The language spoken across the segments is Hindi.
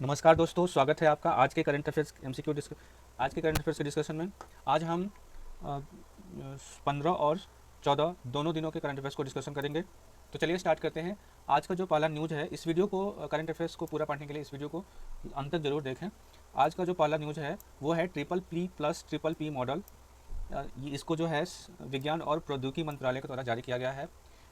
नमस्कार दोस्तों, स्वागत है आपका आज के करंट अफेयर्स के डिस्कशन में। आज हम 15 और 14 दोनों दिनों के करंट अफेयर्स को डिस्कशन करेंगे। तो चलिए स्टार्ट करते हैं। आज का जो पहला न्यूज़ है, इस वीडियो को करंट अफेयर्स को पूरा पढ़ने के लिए इस वीडियो को अंत तक जरूर देखें। आज का जो पहला न्यूज़ है वो है triple P plus triple P model. इसको जो है विज्ञान और प्रौद्योगिकी मंत्रालय के द्वारा जारी किया गया है।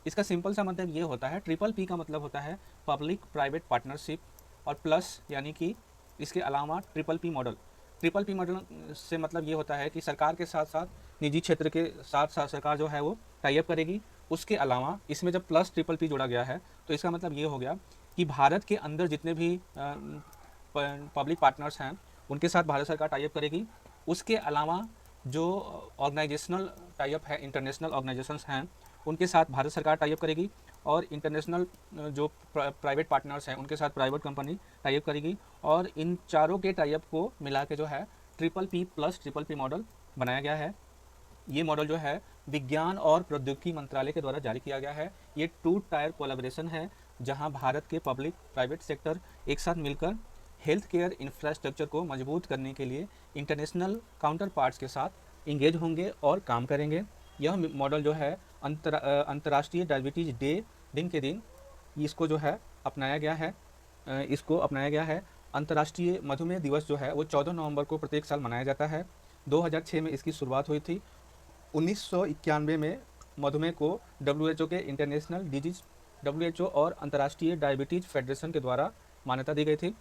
इसका सिंपल सा मतलब ये होता है, ट्रिपल पी का मतलब होता है पब्लिक प्राइवेट पार्टनरशिप, और प्लस यानी कि इसके अलावा triple P model. Triple P model से मतलब ये होता है कि सरकार के साथ साथ निजी क्षेत्र के साथ साथ सरकार जो है वो टाई अप करेगी। उसके अलावा इसमें जब प्लस ट्रिपल पी जोड़ा गया है तो इसका मतलब ये हो गया कि भारत के अंदर जितने भी पब्लिक पार्टनर्स हैं उनके साथ भारत सरकार टाई अप करेगी। उसके अलावा जो ऑर्गेनाइजेशनल टाई अप है, इंटरनेशनल ऑर्गेनाइजेशंस हैं, उनके साथ भारत सरकार टाई अप करेगी। और इंटरनेशनल जो प्राइवेट पार्टनर्स हैं उनके साथ प्राइवेट कंपनी टाई अप करेगी। और इन चारों के टाई अप को मिला के जो है triple P plus triple P model बनाया गया है। ये मॉडल जो है विज्ञान और प्रौद्योगिकी मंत्रालय के द्वारा जारी किया गया है। ये 2 टायर कोलैबोरेशन है, जहां भारत के पब्लिक प्राइवेट सेक्टर एक साथ मिलकर हेल्थ केयर इंफ्रास्ट्रक्चर को मजबूत करने के लिए इंटरनेशनल काउंटर पार्ट्स के साथ इंगेज होंगे और काम करेंगे। यह मॉडल जो है अंतर्राष्ट्रीय डायबिटीज डे दिन के दिन इसको जो है अपनाया गया है। अंतर्राष्ट्रीय मधुमेह दिवस जो है वो 14 नवंबर को प्रत्येक साल मनाया जाता है। 2006 में इसकी शुरुआत हुई थी। 1991 में मधुमेह को डब्ल्यूएचओ के इंटरनेशनल डिजीज डब्ल्यूएचओ और अंतर्राष्ट्रीय डायबिटीज फेडरेशन के द्वारा मान्यता दी गई थी।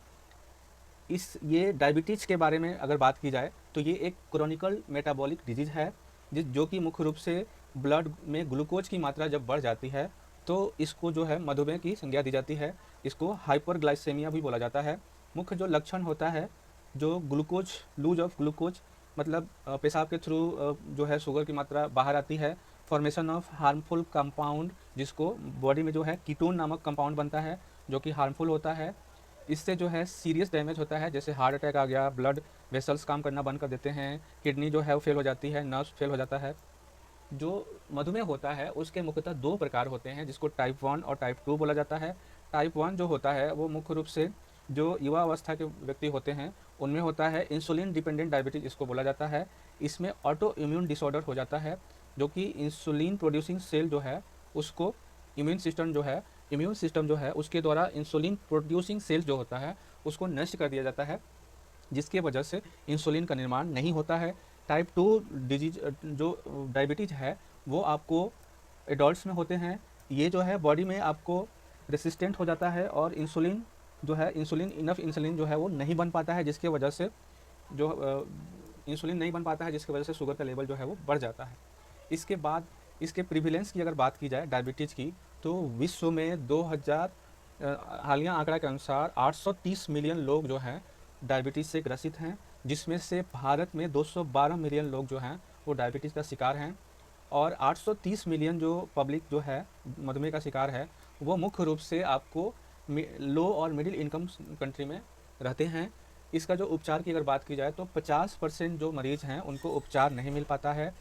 ये डायबिटीज़ के बारे में अगर बात की जाए तो ये एक क्रोनिकल मेटाबॉलिक डिजीज़ है, जो कि मुख्य रूप से ब्लड में ग्लूकोज की मात्रा जब बढ़ जाती है तो इसको जो है मधुमेह की संज्ञा दी जाती है। इसको हाइपरग्लाइसेमिया भी बोला जाता है। मुख्य जो लक्षण होता है, जो ग्लूकोज लूज ऑफ ग्लूकोज मतलब पेशाब के थ्रू जो है शुगर की मात्रा बाहर आती है। फॉर्मेशन ऑफ हार्मफुल कंपाउंड, जिसको बॉडी में जो है कीटोन नामक कंपाउंड बनता है जो कि हार्मफुल होता है। इससे जो है सीरियस डैमेज होता है, जैसे हार्ट अटैक आ गया, ब्लड वेसल्स काम करना बंद कर देते हैं, किडनी जो है वो फेल हो जाती है, नर्व्स फेल हो जाता है। जो मधुमेह होता है उसके मुख्यतः 2 प्रकार होते हैं, जिसको टाइप 1 और टाइप 2 बोला जाता है। टाइप 1 जो होता है वो मुख्य रूप से जो युवा अवस्था के व्यक्ति होते हैं उनमें होता है। इंसुलिन डिपेंडेंट डायबिटीज़ इसको बोला जाता है। इसमें ऑटो इम्यून डिसऑर्डर हो जाता है, जो कि इंसुलिन प्रोड्यूसिंग सेल जो है उसको इम्यून सिस्टम जो है उसके द्वारा इंसुलिन प्रोड्यूसिंग सेल जो होता है उसको नष्ट कर दिया जाता है, जिसके वजह से इंसुलिन का निर्माण नहीं होता है। टाइप 2 डिजीज जो डायबिटीज़ है वो आपको एडल्ट्स में होते हैं। ये जो है बॉडी में आपको रेसिस्टेंट हो जाता है और इनफ इंसुलिन जो है वो नहीं बन पाता है, जिसके वजह से इंसुलिन नहीं बन पाता है, जिसकी वजह से शुगर का लेवल जो है वो बढ़ जाता है। इसके बाद इसके प्रिविलेंस की अगर बात की जाए डायबिटीज़ की, तो विश्व में 2000 हालिया आंकड़ा के अनुसार 830 मिलियन लोग जो हैं डायबिटीज़ से ग्रसित हैं, जिसमें से भारत में 212 मिलियन लोग जो हैं वो डायबिटीज़ का शिकार हैं। और 830 मिलियन जो पब्लिक जो है मधुमेह का शिकार है वो मुख्य रूप से आपको लो और मिडिल इनकम कंट्री में रहते हैं। इसका जो उपचार की अगर बात की जाए तो 50% जो मरीज़ हैं उनको उपचार नहीं मिल पाता है।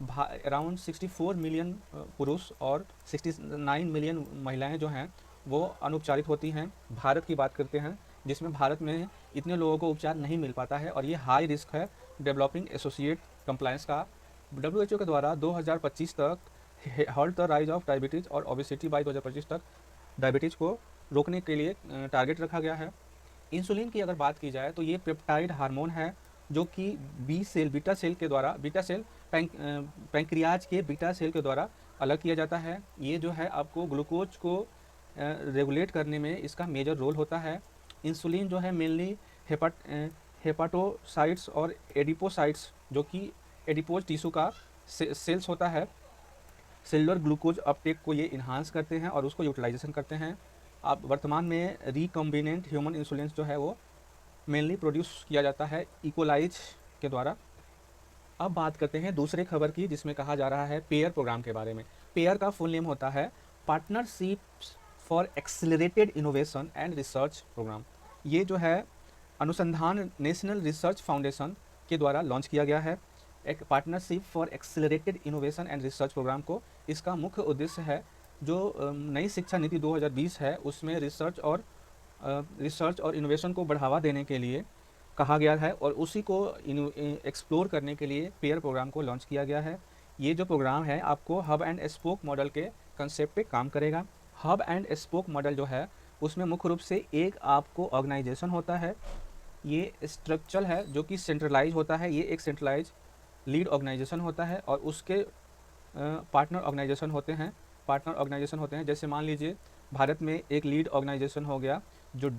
अराउंड 64 मिलियन पुरुष और 69 मिलियन महिलाएं जो हैं वो अनुपचारित होती हैं। भारत की बात करते हैं, जिसमें भारत में इतने लोगों को उपचार नहीं मिल पाता है और ये हाई रिस्क है डेवलपिंग एसोसिएट कंप्लायंस का। डब्ल्यूएचओ के द्वारा 2025 तक halt the rise of diabetes और ओबेसिटी बाय 2025 तक डायबिटीज़ को रोकने के लिए टारगेट रखा गया है। इंसुलिन की अगर बात की जाए तो ये पेप्टाइड हार्मोन है, जो कि बीटा सेल पैंक्रियाज के बीटा सेल के द्वारा अलग किया जाता है। ये जो है आपको ग्लूकोज को रेगुलेट करने में इसका मेजर रोल होता है। इंसुलिन जो है मेनली हेपाटोसाइट्स और एडिपोसाइट्स, जो कि एडिपोज टिश्यू का सेल्स होता है, सेलुलर ग्लूकोज अपटेक को ये इन्हांस करते हैं और उसको यूटिलाइजेशन करते हैं। अब वर्तमान में रिकम्बिनेंट ह्यूमन इंसुलिन जो है वो मेनली प्रोड्यूस किया जाता है इकोलाइज के द्वारा। अब बात करते हैं दूसरे खबर की, जिसमें कहा जा रहा है पेयर प्रोग्राम के बारे में। पेयर का फुल नेम होता है partnerships for accelerated innovation and research program. ये जो है अनुसंधान नेशनल रिसर्च फाउंडेशन के द्वारा लॉन्च किया गया है, एक partnership for accelerated innovation and research program को। इसका मुख्य उद्देश्य है जो नई शिक्षा नीति 2020 है उसमें रिसर्च और रिसर्च और इनोवेशन को बढ़ावा देने के लिए कहा गया है और उसी को एक्सप्लोर करने के लिए पेयर प्रोग्राम को लॉन्च किया गया है। ये जो प्रोग्राम है आपको हब एंड स्पोक मॉडल के कंसेप्ट पे काम करेगा। हब एंड स्पोक मॉडल जो है उसमें मुख्य रूप से एक आपको ऑर्गेनाइजेशन होता है, ये स्ट्रक्चर है जो कि सेंट्रलाइज होता है, ये एक सेंट्रलाइज लीड ऑर्गेनाइजेशन होता है और उसके पार्टनर ऑर्गेनाइजेशन होते हैं। जैसे मान लीजिए भारत में एक लीड ऑर्गेनाइजेशन हो गया जो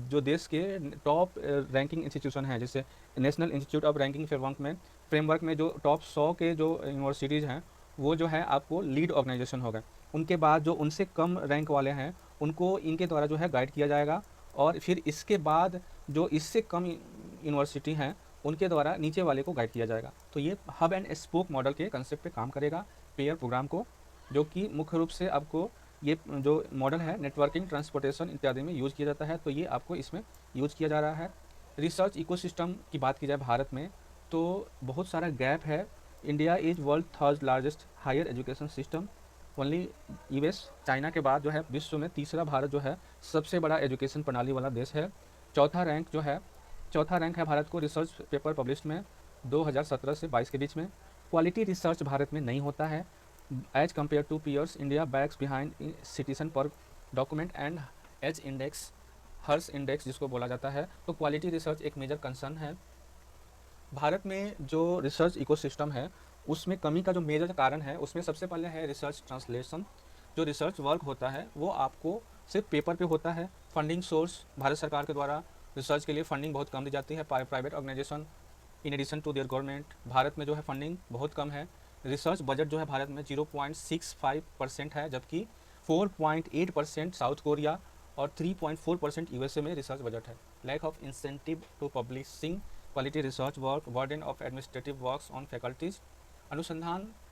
जो देश के टॉप रैंकिंग इंस्टीट्यूशन है, जैसे national institute of ranking framework में जो टॉप 100 के जो यूनिवर्सिटीज़ हैं वो जो है आपको लीड ऑर्गेनाइजेशन होगा। उनके बाद जो उनसे कम रैंक वाले हैं उनको इनके द्वारा जो है गाइड किया जाएगा और फिर इसके बाद जो इससे कम यूनिवर्सिटी हैं उनके द्वारा नीचे वाले को गाइड किया जाएगा। तो ये हब एंड स्पोक मॉडल के कंसेप्ट पे काम करेगा पेयर प्रोग्राम को, जो कि मुख्य रूप से आपको ये जो मॉडल है नेटवर्किंग, ट्रांसपोर्टेशन इत्यादि में यूज़ किया जाता है, तो ये आपको इसमें यूज़ किया जा रहा है। रिसर्च इकोसिस्टम की बात की जाए भारत में तो बहुत सारा गैप है। India is world third largest higher education system, only US China के बाद जो है विश्व में तीसरा भारत जो है सबसे बड़ा एजुकेशन प्रणाली वाला देश है। चौथा रैंक है भारत को रिसर्च पेपर पब्लिश में 2017 से 22 के बीच में। क्वालिटी रिसर्च भारत में नहीं होता है। As compare to peers India backs behind citizen पर document and as index, hers index जिसको बोला जाता है। तो क्वालिटी रिसर्च एक मेजर कंसर्न है। भारत में जो रिसर्च इकोसिस्टम है उसमें कमी का जो मेजर कारण है उसमें सबसे पहले है रिसर्च ट्रांसलेशन। जो रिसर्च वर्क होता है वो आपको सिर्फ पेपर पे होता है। फंडिंग सोर्स भारत सरकार के द्वारा रिसर्च के लिए फंडिंग बहुत कम दी जाती है। Private organization in addition to their government, Bharat में जो है फंडिंग बहुत कम है। रिसर्च बजट जो है भारत में 0.65% है, जबकि 4.8% साउथ कोरिया और 3.4% यूएसए में रिसर्च बजट है। Lack of incentive to publishing quality research work, burden of administrative works on faculties.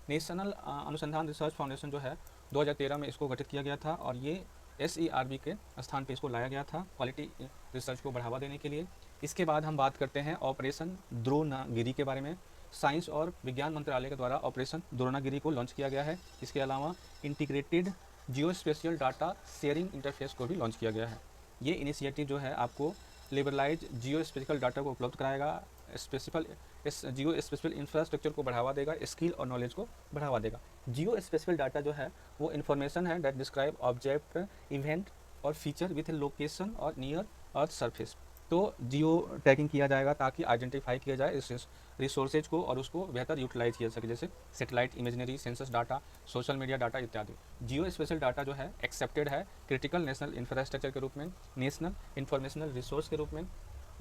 National अनुसंधान रिसर्च फाउंडेशन जो है 2013 में इसको गठित किया गया था और ये SERB के स्थान पे इसको लाया गया था क्वालिटी रिसर्च को बढ़ावा देने के लिए। इसके बाद हम बात करते हैं ऑपरेशन द्रोणागिरी के बारे में। साइंस और विज्ञान मंत्रालय के द्वारा ऑपरेशन द्रोणागिरी को लॉन्च किया गया है। इसके अलावा इंटीग्रेटेड जियो स्पेशियल डाटा शेयरिंग इंटरफेस को भी लॉन्च किया गया है। ये इनिशिएटिव जो है आपको लिबरलाइज जियो स्पेसिफिकल डाटा को उपलब्ध कराएगा, जियो स्पेसिफिक इंफ्रास्ट्रक्चर को बढ़ावा देगा, स्किल और नॉलेज को बढ़ावा देगा। जियो स्पेसिफिक डाटा जो है वो इन्फॉर्मेशन है दैट डिस्क्राइब ऑब्जेक्ट, इवेंट और फीचर विथ लोकेशन और नियर अर्थ सरफेस। तो जियो टैगिंग किया जाएगा ताकि आइडेंटिफाई किया जाए इस रिसोर्सेज को और उसको बेहतर यूटिलाइज किया सके, जैसे satellite imaginary, census data, social media data इत्यादि। जियो स्पेशल डाटा जो है एक्सेप्टेड है क्रिटिकल नेशनल इंफ्रास्ट्रक्चर के रूप में, नेशनल इंफॉर्मेशनल रिसोर्स के रूप में।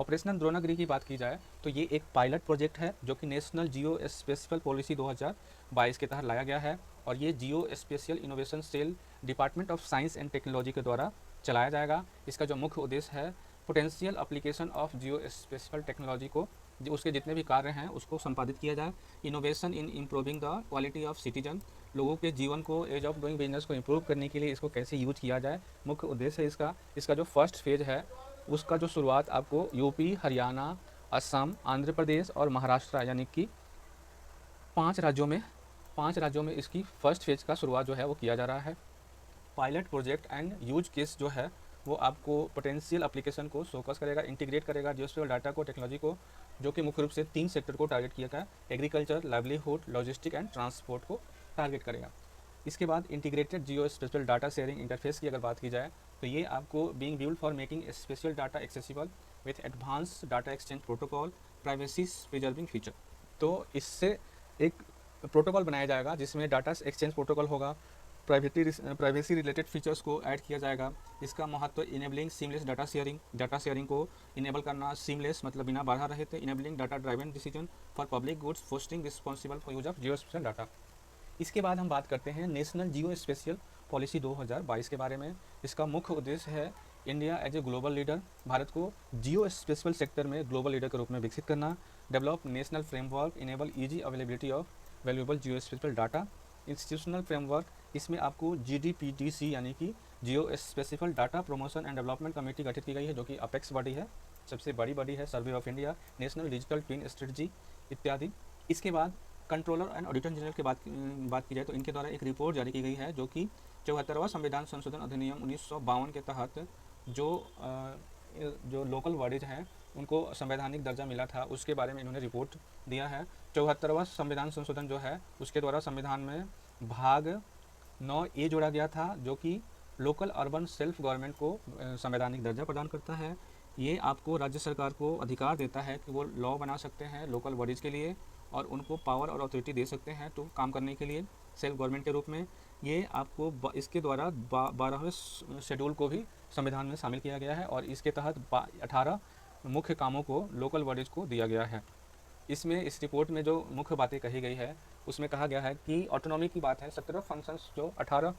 ऑपरेशनल द्रोणागिरी की बात की जाए तो ये एक पायलट प्रोजेक्ट है जो कि नेशनल जियो स्पेशल पॉलिसी 2022 के तहत लाया गया है और ये geospatial innovation cell department of science and technology के द्वारा चलाया जाएगा। इसका जो मुख्य उद्देश्य है potential application of geospatial technology को, उसके जितने भी कार्य हैं उसको संपादित किया जाए। Innovation in improving the quality of citizen, लोगों के जीवन को, एज ऑफ डूइंग बिजनेस को इम्प्रूव करने के लिए इसको कैसे यूज किया जाए, मुख्य उद्देश्य है इसका जो फर्स्ट फेज है उसका जो शुरुआत आपको यूपी, हरियाणा, असम, आंध्र प्रदेश और महाराष्ट्र यानी कि 5 राज्यों में इसकी फर्स्ट फेज का शुरुआत जो है वो किया जा रहा है। Pilot project and use case जो है वो आपको पोटेंशियल एप्लीकेशन को फोकस करेगा, इंटीग्रेट करेगा जियोस्फीयर डाटा को, टेक्नोलॉजी को, जो कि मुख्य रूप से 3 सेक्टर को टारगेट किया गया, agriculture, livelihood, logistic and transport को टारगेट करेगा। इसके बाद इंटीग्रेटेड जियो स्पेशल डाटा शेयरिंग इंटरफेस की अगर बात की जाए तो ये आपको being build for making special data accessible with advance data exchange protocol, privacy preserving feature. तो इससे एक प्रोटोकॉल बनाया जाएगा जिसमें डाटा एक्सचेंज प्रोटोकॉल होगा, प्राइवेसी रिलेटेड फीचर्स को ऐड किया जाएगा। इसका महत्व इनेबलिंग सीमलेस डाटा शेयरिंग को इनेबल करना, सीमलेस मतलब बिना बाधा रहित, enabling data driven decision for public goods, fostering responsible for use of geospatial data. इसके बाद हम बात करते हैं नेशनल जियो स्पेशियल पॉलिसी 2022 के बारे में। इसका मुख्य उद्देश्य है India as a global leader, Bharat को जियो स्पेशल सेक्टर में ग्लोबल लीडर के रूप में विकसित करना, develop national framework, enable easy availability of valuable geospatial data. Institutional framework, इसमें आपको GDPDC यानी कि geo specific data promotion and development committee गठित की गई है, जो कि अपेक्स बॉडी है, सबसे बड़ी बॉडी है, survey of India, national digital twin strategy इत्यादि। इसके बाद कंट्रोलर एंड ऑडिटर जनरल की बात की जाए तो इनके द्वारा एक रिपोर्ट जारी की गई है जो कि 74वां संविधान संशोधन अधिनियम 1952 के तहत जो जो लोकल बॉडीज हैं उनको संवैधानिक दर्जा मिला था, उसके बारे में इन्होंने रिपोर्ट दिया है। 74वां संविधान संशोधन जो है उसके द्वारा संविधान में भाग 9A जोड़ा गया था, जो कि लोकल अर्बन सेल्फ गवर्नमेंट को संवैधानिक दर्जा प्रदान करता है। ये आपको राज्य सरकार को अधिकार देता है कि वो लॉ बना सकते हैं लोकल बॉडीज़ के लिए और उनको पावर और अथॉरिटी दे सकते हैं तो काम करने के लिए सेल्फ गवर्नमेंट के रूप में। ये आपको इसके द्वारा 12वें शेड्यूल को भी संविधान में शामिल किया गया है और इसके तहत 18 मुख्य कामों को लोकल बॉडीज़ को दिया गया है। इसमें इस रिपोर्ट में जो मुख्य बातें कही गई है उसमें कहा गया है कि ऑटोनॉमी की बात है, 17 फंक्शंस जो 18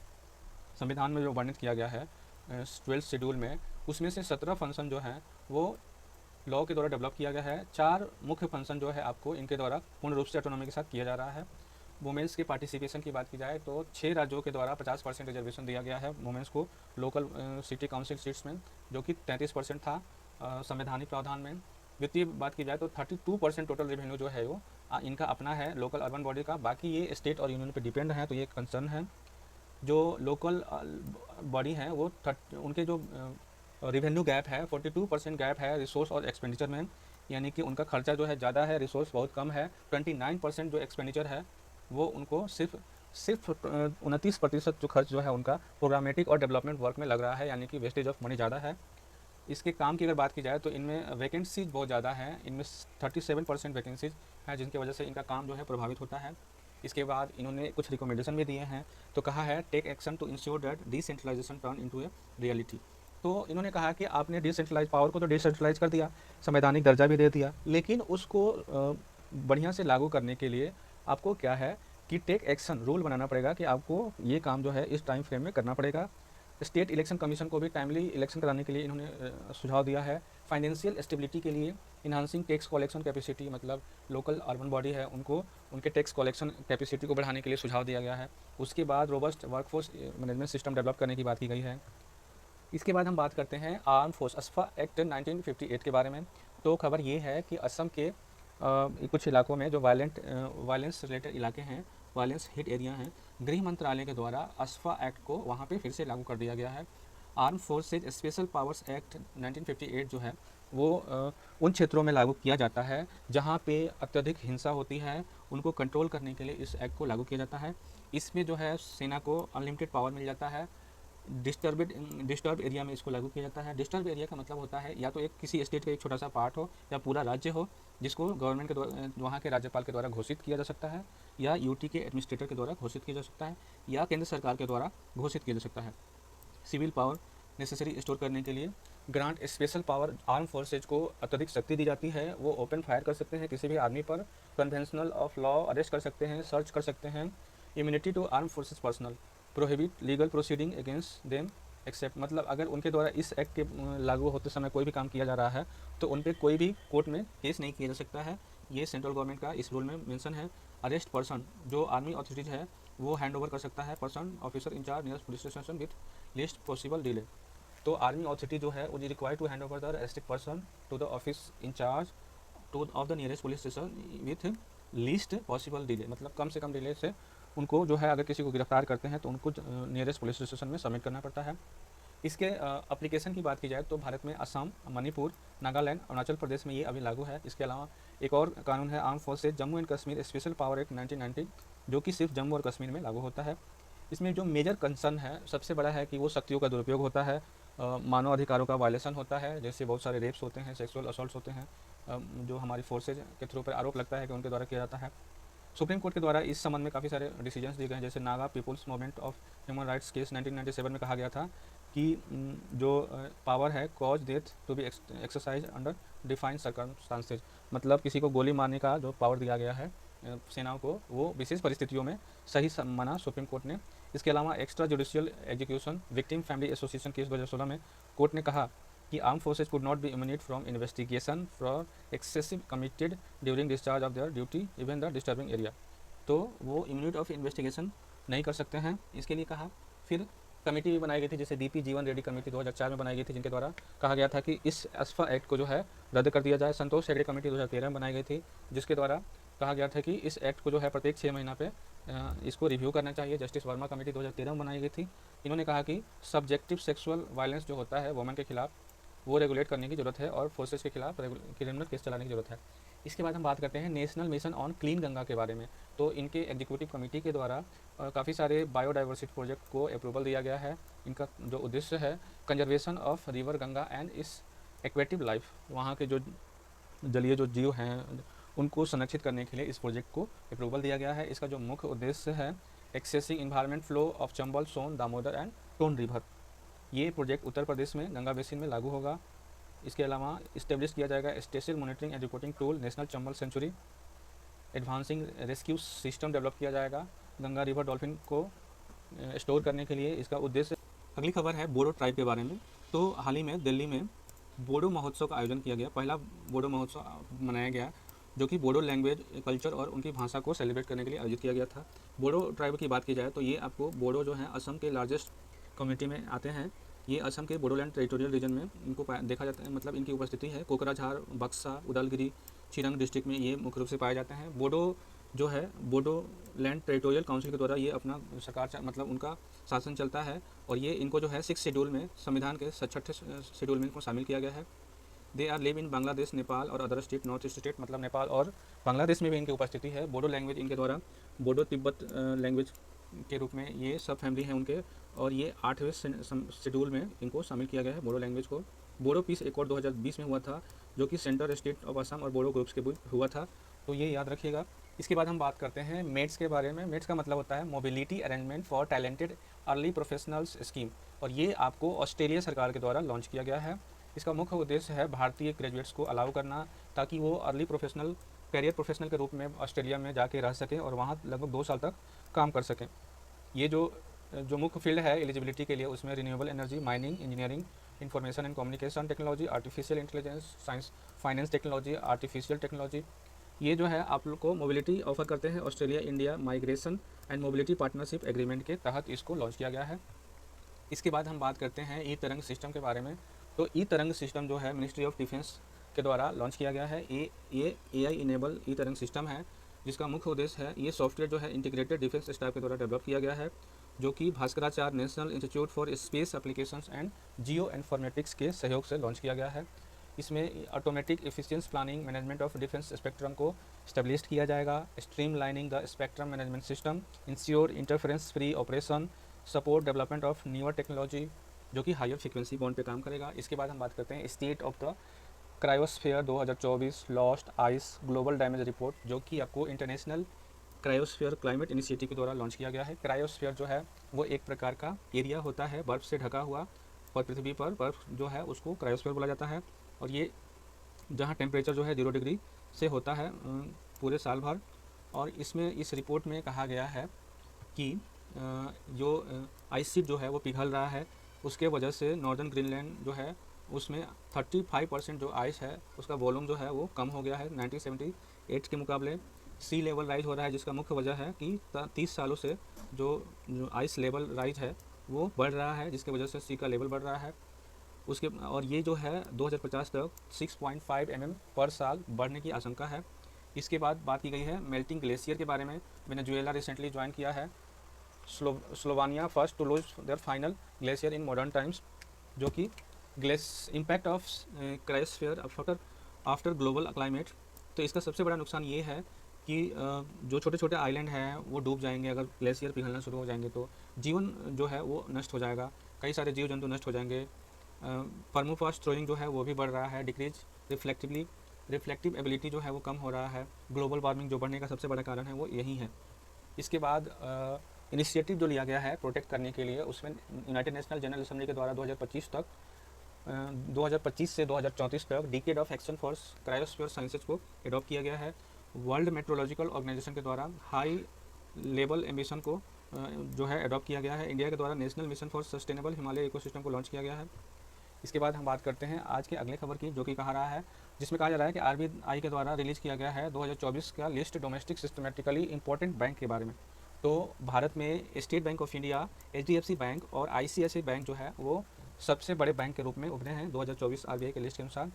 संविधान में जो वर्णित किया गया है 12th शेड्यूल में, उसमें से 17 फंक्शन जो हैं वो लॉ के द्वारा डेवलप किया गया है। 4 मुख्य फंक्शन जो है आपको इनके द्वारा पूर्ण रूप से ऑटोनॉमी के साथ किया जा रहा है। वुमेंस के पार्टिसिपेशन की बात की जाए तो 6 राज्यों के द्वारा 50% रिजर्वेशन दिया गया है वुमेंस को लोकल सिटी काउंसिल सीट्स में, जो कि 33% था संवैधानिक प्रावधान में। वित्तीय बात की जाए तो 32% टोटल रेवेन्यू जो है वो इनका अपना है लोकल अर्बन बॉडी का, बाकी ये स्टेट और यूनियन पे डिपेंड है, तो ये कंसर्न है। जो लोकल बॉडी हैं वो उनके जो रेवेन्यू गैप है 42% गैप है रिसोर्स और एक्सपेंडिचर में, यानी कि उनका खर्चा जो है ज़्यादा है, रिसोर्स बहुत कम है। 29% जो एक्सपेंडिचर है वो उनको सिर्फ 29% जो खर्च जो है उनका प्रोग्रामेटिक और डेवलपमेंट वर्क में लग रहा है, यानी कि वेस्टेज ऑफ मनी ज़्यादा है। इसके काम की अगर बात की जाए तो इनमें वैकेंसीज बहुत ज़्यादा है, इनमें 37% वैकेंसीज है, जिनकी वजह से इनका काम जो है प्रभावित होता है। इसके बाद इन्होंने कुछ रिकमेंडेशन भी दिए हैं, तो कहा है take action to ensure that decentralization turn into a reality. तो इन्होंने कहा कि आपने डिसेंट्रलाइज पावर को तो डिसेंट्रलाइज कर दिया, संवैधानिक दर्जा भी दे दिया, लेकिन उसको बढ़िया से लागू करने के लिए आपको क्या है कि टेक एक्शन रूल बनाना पड़ेगा कि आपको ये काम जो है इस टाइम फ्रेम में करना पड़ेगा। स्टेट इलेक्शन कमीशन को भी टाइमली इलेक्शन कराने के लिए इन्होंने सुझाव दिया है। फाइनेंशियल स्टेबिलिटी के लिए इन्हांसिंग टैक्स कलेक्शन कैपेसिटी, मतलब लोकल अर्बन बॉडी है उनको उनके टैक्स कलेक्शन कैपेसिटी को बढ़ाने के लिए सुझाव दिया गया है। उसके बाद robust workforce management system develop करने की बात की गई है। इसके बाद हम बात करते हैं आर्म फोर्स अस्फा एक्ट 1958 के बारे में। तो खबर ये है कि असम के कुछ इलाकों में जो वायलेंस रिलेटेड इलाके हैं, वायलेंस हिट एरिया हैं, गृह मंत्रालय के द्वारा अस्फा एक्ट को वहाँ पे फिर से लागू कर दिया गया है। Arm forces special powers act 1958 जो है वो उन क्षेत्रों में लागू किया जाता है जहाँ पे अत्यधिक हिंसा होती है, उनको कंट्रोल करने के लिए इस एक्ट को लागू किया जाता है। इसमें जो है सेना को अनलिमिटेड पावर मिल जाता है। डिस्टर्ब एरिया में इसको लागू किया जाता है। डिस्टर्ब एरिया का मतलब होता है या तो एक किसी स्टेट का एक छोटा सा पार्ट हो या पूरा राज्य हो, जिसको गवर्नमेंट के द्वारा वहाँ के राज्यपाल के द्वारा घोषित किया जा सकता है, या यूटी के एडमिनिस्ट्रेटर के द्वारा घोषित किया जा सकता है, या केंद्र सरकार के द्वारा घोषित किया जा सकता है। सिविल पावर नेसेसरी स्टोर करने के लिए grant special power arm forces को अत्यधिक शक्ति दी जाती है। वो ओपन फायर कर सकते हैं किसी भी आर्मी पर, कन्वेंशनल ऑफ लॉ अरेस्ट कर सकते हैं, सर्च कर सकते हैं। Immunity to arm forces personnel, prohibit legal proceeding against them except, मतलब अगर उनके द्वारा इस एक्ट के लागू होते समय कोई भी काम किया जा रहा है तो उन पर कोई भी कोर्ट में केस नहीं किया जा सकता है। ये सेंट्रल गवर्नमेंट का इस रूल में मेंशन है। अरेस्ट पर्सन जो आर्मी अथॉरिटीज है वो हैंड ओवर कर सकता है person officer in charge nearest police station with least possible delay. तो आर्मी अथॉरिटी जो है वो required to hand over the arrested person to the office in charge to of the nearest police station with least possible delay, मतलब कम से कम डिले से उनको जो है अगर किसी को गिरफ्तार करते हैं तो उनको नियरेस्ट पुलिस स्टेशन में सबमिट करना पड़ता है। इसके एप्लीकेशन की बात की जाए तो भारत में असम, मणिपुर, नागालैंड, अरुणाचल प्रदेश में ये अभी लागू है। इसके अलावा एक और कानून है arm forces Jammu and Kashmir special power act 1990, जो कि सिर्फ जम्मू और कश्मीर में लागू होता है। इसमें जो मेजर कंसर्न है सबसे बड़ा है कि वो शक्तियों का दुरुपयोग होता है, मानव अधिकारों का वायलेशन होता है, जैसे बहुत सारे रेप्स होते हैं, सेक्सुअल असॉल्ट्स होते हैं, जो हमारी फोर्सेज के थ्रू पर आरोप लगता है कि उनके द्वारा किया जाता है। सुप्रीम कोर्ट के द्वारा इस संबंध में काफ़ी सारे डिसीजंस दिए गए हैं, जैसे Naga peoples movement of human rights case 1997 में कहा गया था कि जो पावर है cause death to be exercise under defined circumstances, मतलब किसी को गोली मारने का जो पावर दिया गया है सेनाओं को, वो विशेष परिस्थितियों में सही माना सुप्रीम कोर्ट ने। इसके अलावा extra judicial execution victim family association case 2016 में कोर्ट ने कहा कि armed forces could not be immune from investigation for excessive committed during discharge of their duty even the disturbing area, तो वो इम्यूनिट ऑफ इन्वेस्टिगेशन नहीं कर सकते हैं, इसके लिए कहा। फिर कमेटी भी बनाई गई थी, जैसे डीपी जीवन रेड्डी कमेटी 2004 में बनाई गई थी, जिनके द्वारा कहा गया था कि इस अस्फा एक्ट को जो है रद्द कर दिया जाए। संतोष हेगड़े कमेटी 2013 में बनाई गई थी, जिसके द्वारा कहा गया था कि इस एक्ट को जो है प्रत्येक 6 महीना पे इसको रिव्यू करना चाहिए। जस्टिस वर्मा कमेटी 2013 में बनाई गई थी। इन्होंने कहा कि सब्जेक्टिव सेक्सुअल वायलेंस जो होता है वुमेन के खिलाफ, वो रेगुलेट करने की ज़रूरत है और फोर्सेस के खिलाफ क्रिमिनल केस चलाने की ज़रूरत है। इसके बाद हम बात करते हैं national mission on clean Ganga के बारे में। तो इनके एग्जीक्यूटिव कमेटी के द्वारा काफ़ी सारे बायोडाइवर्सिटी प्रोजेक्ट को अप्रूवल दिया गया है। इनका जो उद्देश्य है conservation of river Ganga and इस एक्वेटिव लाइफ, वहाँ के जो जलीय जो जीव हैं उनको संरक्षित करने के लिए इस प्रोजेक्ट को अप्रूवल दिया गया है। इसका जो मुख्य उद्देश्य है accessing environment flow of Chambal, Son, Damodar and Tons river. ये प्रोजेक्ट उत्तर प्रदेश में गंगा बेसिन में लागू होगा। इसके अलावा इस्टेब्लिश किया जाएगा station monitoring and reporting tool national Chambal sanctuary. Advancing rescue system develop किया जाएगा गंगा रिवर डॉल्फिन को स्टोर करने के लिए। इसका उद्देश्य। अगली खबर है बोडो ट्राइब के बारे में। तो हाल ही में दिल्ली में बोडो महोत्सव का आयोजन किया गया। पहला बोडो महोत्सव मनाया गया जो कि बोडो लैंग्वेज, कल्चर और उनकी भाषा को सेलिब्रेट करने के लिए आयोजित किया गया था। बोडो ट्राइब की बात की जाए तो ये आपको बोडो जो है असम के लार्जेस्ट कम्युनिटी में आते हैं। ये असम के बोडोलैंड टेरिटोरियल रीजन में इनको देखा जाता है, मतलब इनकी उपस्थिति है। कोकराझार, बक्सा, उदलगिरी, चिरंग डिस्ट्रिक्ट में ये मुख्य रूप से पाए जाते हैं। बोडो जो है बोडोलैंड टेरिटोरियल काउंसिल के द्वारा ये अपना सरकार मतलब उनका शासन चलता है और ये इनको जो है 6 शेड्यूल में, संविधान के 6ठे शेड्यूल में इनको शामिल किया गया है। They are live in Bangladesh, Nepal और other state, north east state, मतलब नेपाल और बांग्लादेश में भी इनकी उपस्थिति है। बोडो लैंग्वेज इनके द्वारा बोडो तिब्बत लैंग्वेज के रूप में ये सब फैमिली हैं उनके, और ये 8वें शेड्यूल में इनको शामिल किया गया है बोडो लैंग्वेज को। बोडो पीस एकॉर्ड 2020 में हुआ था जो कि सेंट्रल स्टेट ऑफ असम और बोडो ग्रुप्स के बीच हुआ था, तो ये याद रखिएगा। इसके बाद हम बात करते हैं मेट्स के बारे में। मेट्स का मतलब होता है mobility arrangement for talented early professionals scheme, और ये आपको ऑस्ट्रेलिया सरकार के द्वारा लॉन्च किया गया है। इसका मुख्य उद्देश्य है भारतीय ग्रेजुएट्स को अलाउ करना ताकि वो अर्ली प्रोफेशनल, करियर प्रोफेशनल के रूप में ऑस्ट्रेलिया में जाके रह सकें और वहाँ लगभग 2 साल तक काम कर सकें। ये जो मुख्य फील्ड है एलिजिबिलिटी के लिए, उसमें renewable energy, mining, engineering, information and communication technology, artificial intelligence, science, finance technology, artificial technology, ये जो है आप लोग को मोबिलिटी ऑफर करते हैं। Australia India migration and mobility partnership agreement के तहत इसको लॉन्च किया गया है। इसके बाद हम बात करते हैं ई तरंग सिस्टम के बारे में। तो ई तरंग सिस्टम जो है मिनिस्ट्री ऑफ डिफेंस के द्वारा लॉन्च किया गया है। ये AI इनेबल ई तरंग सिस्टम है जिसका मुख्य उद्देश्य है, ये सॉफ्टवेयर जो है इंटीग्रेटेड डिफेंस स्टाफ के द्वारा डेवलप किया गया है जो कि Bhaskaracharya national institute for space applications and geo informatics के सहयोग से लॉन्च किया गया है। इसमें automatic efficiency planning management of defence spectrum को स्टेब्लिश किया जाएगा। Stream lining the spectrum management system, ensure interference free operation, support development of newer technology जो कि हायर फ्रिक्वेंसी बॉन्ड पे काम करेगा। इसके बाद हम बात करते हैं state of the cryosphere 2024 lost ice global damage report, जो कि आपको इंटरनेशनल क्रायोस्फीयर क्लाइमेट इनिशिएटिव के द्वारा लॉन्च किया गया है। क्रायोस्फीयर जो है वो एक प्रकार का एरिया होता है बर्फ़ से ढका हुआ, और पृथ्वी पर बर्फ़ जो है उसको क्रायोस्फीयर बोला जाता है, और ये जहाँ टेम्परेचर जो है 0 डिग्री से होता है पूरे साल भर। और इसमें इस रिपोर्ट में कहा गया है कि जो आइस शीट जो है वो पिघल रहा है, उसके वजह से नॉर्दर्न ग्रीनलैंड जो है उसमें 35% जो आइस है उसका वॉल्यूम जो है वो कम हो गया है 1978 के मुकाबले। सी लेवल राइज हो रहा है जिसका मुख्य वजह है कि 30 सालों से जो आइस लेवल राइज है वो बढ़ रहा है, जिसकी वजह से सी का लेवल बढ़ रहा है उसके, और ये जो है 2050 तक 6.5 mm पर साल बढ़ने की आशंका है। इसके बाद बात की गई है मेल्टिंग ग्लेशियर के बारे में। वेनेजुएला रिसेंटली ज्वाइन किया है Slovenia first to lose their final glacier in modern times, जो कि impact of cryosphere after global climate. तो इसका सबसे बड़ा नुकसान ये है कि जो छोटे छोटे आइलैंड हैं वो डूब जाएंगे अगर ग्लेशियर पिघलना शुरू हो जाएंगे, तो जीवन जो है वो नष्ट हो जाएगा, कई सारे जीव जंतु नष्ट हो जाएंगे। परमाफ्रॉस्ट थ्रोइंग जो है वो भी बढ़ रहा है, डिक्रीज रिफ्लेक्टिव एबिलिटी जो है वो कम हो रहा है। ग्लोबल वार्मिंग जो बढ़ने का सबसे बड़ा कारण है वो यही है। इसके बाद इनिशिएटिव जो लिया गया है प्रोटेक्ट करने के लिए, उसमें यूनाइटेड नेशनल जनरल असेंबली के द्वारा 2025 से 2034 तक decade of action for cryosphere sciences को एडॉप्ट किया गया है। वर्ल्ड मेट्रोलॉजिकल ऑर्गेनाइजेशन के द्वारा हाई लेवल एम्बिशन को जो है एडॉप्ट किया गया है। इंडिया के द्वारा national mission for sustainable Himalaya ecosystem को लॉन्च किया गया है। इसके बाद हम बात करते हैं आज के अगले खबर की, जो कि कहा रहा है, जिसमें कहा जा रहा है कि RBI के द्वारा रिलीज़ किया गया है 2024 का list domestic systematically important bank के बारे में। तो भारत में state bank of India, HDFC bank और ICICI बैंक जो है वो सबसे बड़े बैंक के रूप में उभरे हैं 2024 RBI के लिस्ट के अनुसार।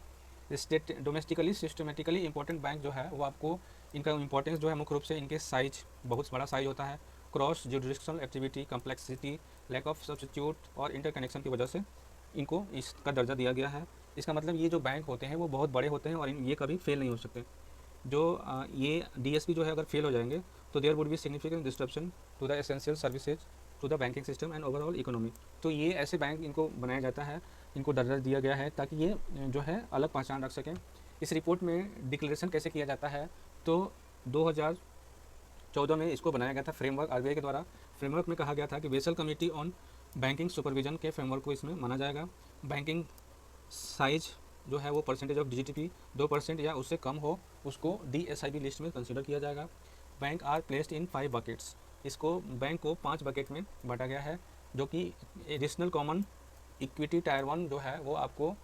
State domestically systematically important bank जो है वो आपको इनका इंपॉर्टेंस जो है मुख्य रूप से इनके साइज, बहुत बड़ा साइज होता है, cross judicial activity, complexity, lack of substitute और इंटरकनेक्शन की वजह से इनको इसका दर्जा दिया गया है। इसका मतलब ये जो बैंक होते हैं वो बहुत बड़े होते हैं और ये कभी फेल नहीं हो सकते। जो ये डीएसपी जो है अगर फेल हो जाएंगे तो there would be significant disruption to the essential services to the banking system and overall economy. तो ये ऐसे बैंक इनको बनाया जाता है, इनको दर्जा दिया गया है ताकि ये जो है अलग पहचान रख सकें। इस रिपोर्ट में डिक्लेरेशन कैसे किया जाता है, तो 2014 में इसको बनाया गया था फ्रेमवर्क आरबीआई के द्वारा। फ्रेमवर्क में कहा गया था कि basal committee on banking supervision के फ्रेमवर्क को इसमें माना जाएगा। बैंकिंग साइज जो है वो परसेंटेज ऑफ जीडीपी 2% या उससे कम हो, उसको डीएसआईबी लिस्ट में कंसिडर किया जाएगा। Bank are placed in 5 buckets, इसको बैंक को 5 बकेट में बांटा गया है, जो कि एडिशनल कॉमन इक्विटी टायर 1 जो है वो आपको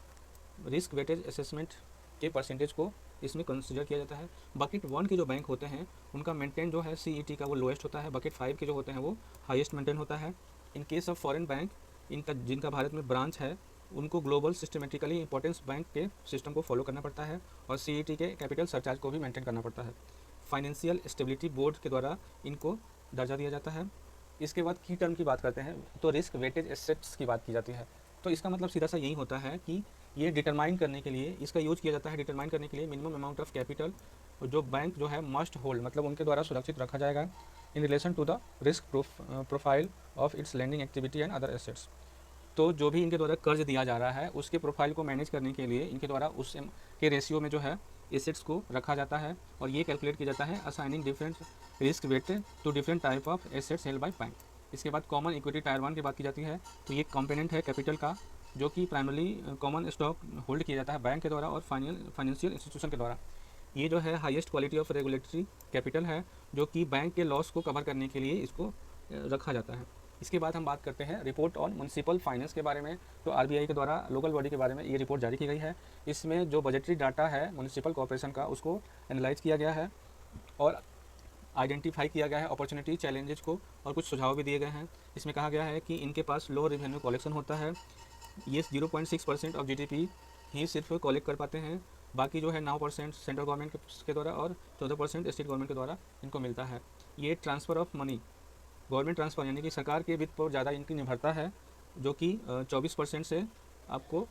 रिस्क वेटेज असेसमेंट के परसेंटेज को इसमें कंसिडर किया जाता है। बकेट 1 के जो बैंक होते हैं उनका मेंटेन जो है सीईटी का वो लोएस्ट होता है, बकेट 5 के जो होते हैं वो हाईएस्ट मेंटेन होता है। In case of foreign bank, इनका जिनका भारत में ब्रांच है उनको ग्लोबल सिस्टमेटिकली इंपॉर्टेंस बैंक के सिस्टम को फॉलो करना पड़ता है और सीईटी के कैपिटल सरचार्ज को भी मेंटेन करना पड़ता है। फाइनेंशियल स्टेबिलिटी बोर्ड के द्वारा इनको दर्जा दिया जाता है। इसके बाद की टर्म की बात करते हैं तो रिस्क वेटेज एसेट्स की बात की जाती है। तो इसका मतलब सीधा सा यही होता है कि ये डिटरमाइन करने के लिए इसका यूज किया जाता है, डिटरमाइन करने के लिए मिनिमम अमाउंट ऑफ कैपिटल जो बैंक जो है मस्ट होल्ड, मतलब उनके द्वारा सुरक्षित रखा जाएगा in relation to the risk profile of its lending activity and other assets. तो जो भी इनके द्वारा कर्ज दिया जा रहा है उसके प्रोफाइल को मैनेज करने के लिए इनके द्वारा उस के रेशियो में जो है एसेट्स को रखा जाता है और ये कैलकुलेट किया जाता है assigning different risk weight to different type of assets held by bank. इसके बाद कॉमन इक्विटी टायर 1 की बात की जाती है, तो ये कंपोनेंट है कैपिटल का जो कि प्राइमरली कॉमन स्टॉक होल्ड किया जाता है बैंक के द्वारा और फाइनेंशियल इंस्टीट्यूशन के द्वारा। ये जो है highest quality of regulatory capital है जो कि बैंक के लॉस को कवर करने के लिए इसको रखा जाता है। इसके बाद हम बात करते हैं रिपोर्ट ऑन म्युनिसिपल फाइनेंस के बारे में। तो आरबीआई के द्वारा लोकल बॉडी के बारे में ये रिपोर्ट जारी की गई है। इसमें जो बजटरी डाटा है म्युनिसिपल कॉर्पोरेशन का उसको एनालाइज किया गया है और आइडेंटिफाई किया गया है अपॉर्चुनिटी चैलेंजेस को और कुछ सुझाव भी दिए गए हैं। इसमें कहा गया है कि इनके पास लो रेवेन्यू कलेक्शन होता है, ये 0.6% ऑफ जीडीपी ही सिर्फ कलेक्ट कर पाते हैं, बाकी जो है 9% सेंट्रल गवर्नमेंट के द्वारा और 14% स्टेट गवर्नमेंट के द्वारा इनको मिलता है। ये transfer of money government transfer यानी कि सरकार के वित्त पर ज़्यादा इनकी निर्भरता है जो कि 24% से आपको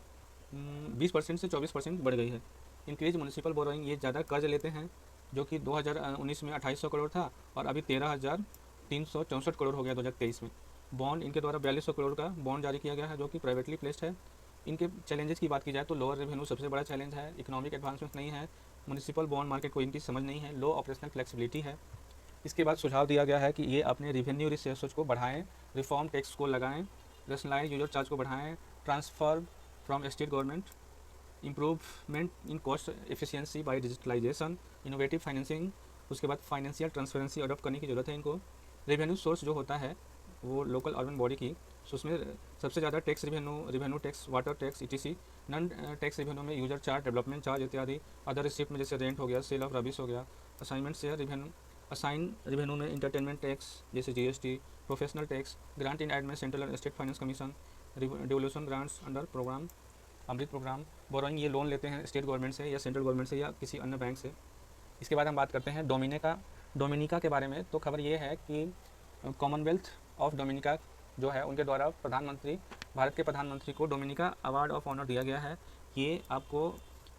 20% से 24% बढ़ गई है। इंक्रीज म्यूनिसिपल बोरोइंग, ये ज़्यादा कर्ज लेते हैं जो कि 2019 में 2800 करोड़ था और अभी 13,364 करोड़ हो गया 2023 में। बॉन्ड इनके द्वारा 4200 करोड़ का बॉन्ड जारी किया गया है जो कि प्राइवेटली प्लेस्ड है। इनके चैलेंजेस की बात की जाए तो लोअर रेवेन्यू सबसे बड़ा चैलेंज है, इकोनॉमिक एडवांसमेंट नहीं है, म्यूनिसिपल बॉन्ड मार्केट को इनकी समझ नहीं है, लो ऑपरेशनल फ्लेक्सिबिलिटी है। इसके बाद सुझाव दिया गया है कि ये अपने रेवेन्यू रिसोर्स को बढ़ाएं, रिफॉर्म टैक्स को लगाएं, रेशनलाइज यूजर चार्ज को बढ़ाएं, transfer from state government, improvement in cost efficiency by digitalization, innovative financing. उसके बाद फाइनेंशियल ट्रांसपेरेंसी अडॉप्ट करने की ज़रूरत है इनको। रेवेन्यू सोर्स जो होता है वो लोकल अर्बन बॉडी की, तो उसमें सबसे ज़्यादा tax revenue tax, water tax, etc. Non tax revenue में यूजर चार्ज, डेवलपमेंट चार्ज इत्यादि। अदर रिसिप्ट में जैसे रेंट हो गया, सेल ऑफ रबिश हो गया। Assignment share revenue, assign revenue में इंटरटेनमेंट टैक्स जैसे GST, professional tax, grant in aid में central and state finance commission, devolution grants under program AMRUT program. Borrowing ये लोन लेते हैं स्टेट गवर्नमेंट से या सेंट्रल गवर्नमेंट से या किसी अन्य बैंक से। इसके बाद हम बात करते हैं डोमिनिका के बारे में। तो खबर ये है कि कॉमनवेल्थ ऑफ डोमिनिका जो है उनके द्वारा भारत के प्रधानमंत्री को डोमिनिका अवार्ड ऑफ ऑनर दिया गया है। ये आपको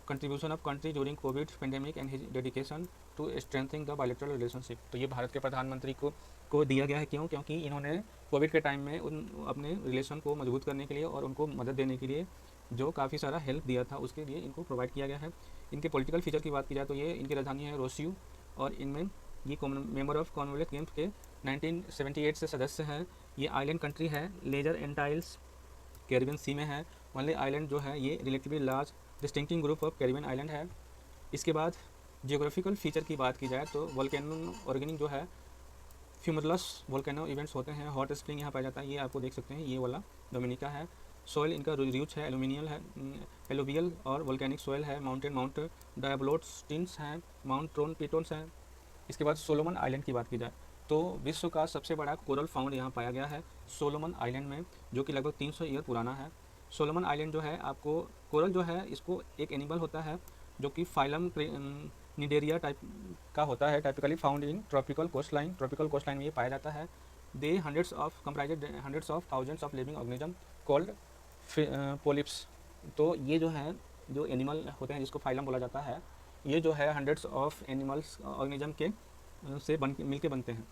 contribution of country during COVID pandemic and his dedication to strengthening the bilateral relationship. तो ये भारत के प्रधानमंत्री को दिया गया है, क्यों? क्योंकि इन्होंने कोविड के टाइम में अपने रिलेशन को मजबूत करने के लिए और उनको मदद देने के लिए जो काफ़ी सारा हेल्प दिया था उसके लिए इनको प्रोवाइड किया गया है। इनके पॉलिटिकल फीचर की बात की जाए तो ये इनकी राजधानी है रोसियो और इनमें ये मेंबर ऑफ कॉमनवेल्थ गेम्स के 1978 से सदस्य हैं। ये आइलैंड कंट्री है, लेजर एंटाइल्स कैरिबियन सी में है। वनली आइलैंड जो है ये relatively large distinctive group of Caribbean island है। इसके बाद जियोग्राफिकल फीचर की बात की जाए तो वोल्केनो ऑर्गेनिक जो है फ्यूमरलस वोल्केनो इवेंट्स होते हैं, हॉट स्प्रिंग यहाँ पाया जाता है, ये आपको देख सकते हैं, ये वाला डोमिनिका है। सॉइल इनका रिच है, एल्यूमिनियल है, एलोवियल और वोल्केनिक सॉइल है। माउंट डायबलोट्स हैं, माउंट ट्रोन पिटोन्स हैं। इसके बाद सोलोमन आइलैंड की बात की जाए तो विश्व का सबसे बड़ा कोरल फाउंड यहाँ पाया गया है सोलोमन आइलैंड में, जो कि लगभग 300 ईयर पुराना है। सोलोमन आइलैंड जो है आपको कोरल जो है इसको एक एनिमल होता है जो कि फाइलम निडेरिया टाइप का होता है, typically found in tropical coastline. Tropical coastline में ये पाया जाता है। They hundreds of thousands of living organism called polyps. तो ये जो है, जो एनिमल होते हैं जिसको फाइलम बोला जाता है, ये जो है हंड्रेड्स ऑफ एनिमल्स ऑर्गेनिज्म के से मिल के बनते हैं।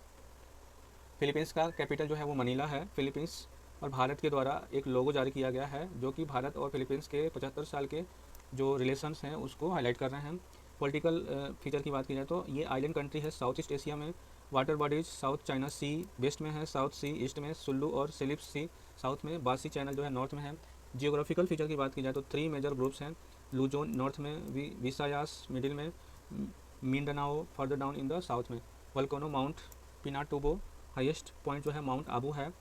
फिलीपींस का कैपिटल जो है वो मनीला है। फिलीपींस और भारत के द्वारा एक लोगो जारी किया गया है जो कि भारत और फिलीपींस के 75 साल के जो रिलेशंस हैं उसको हाईलाइट कर रहे हैं। पॉलिटिकल फीचर की बात की जाए तो ये आइलैंड कंट्री है साउथ ईस्ट एशिया में। वाटर बॉडीज साउथ चाइना सी वेस्ट में है, साउथ सी ईस्ट में, सुल्लू और सिलिप्स सी साउथ में, बासी चैनल जो है नॉर्थ में है। जियोग्राफिकल फीचर की बात की जाए तो 3 मेजर ग्रुप्स हैं। लूजोन नॉर्थ में, विसायास मिडिल में, Mindanao further down in the south में। Volcano mount Pinatubo highest point जो है माउंट आबू है।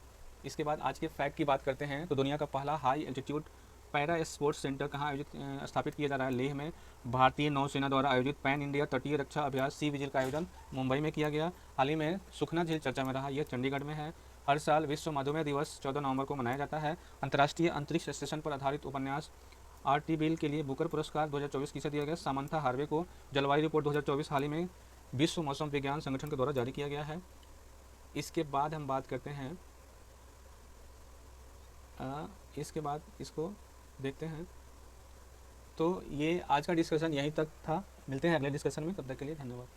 इसके बाद आज के फैक्ट की बात करते हैं तो दुनिया का पहला high altitude para sports centre कहाँ आयोजित स्थापित किया जा रहा है? लेह में। भारतीय नौसेना द्वारा आयोजित पैन इंडिया तटीय रक्षा अभ्यास सी विजिल का आयोजन मुंबई में किया गया। हाल ही में सुखना झील चर्चा में रहा, यह चंडीगढ़ में है। हर साल विश्व मधुमेह दिवस 14 नवंबर को मनाया जाता है। अंतर्राष्ट्रीय अंतरिक्ष स्टेशन पर आधारित उपन्यास आर.टी. बिल के लिए बुकर पुरस्कार 2024 किसे दिया गया? सामंथा हार्वे को। जलवायु रिपोर्ट 2024 हाल ही में विश्व मौसम विज्ञान संगठन के द्वारा जारी किया गया है। इसके बाद हम बात करते हैं इसके बाद इसको देखते हैं। तो ये आज का डिस्कशन यहीं तक था। मिलते हैं अगले डिस्कशन में, तब तक के लिए धन्यवाद।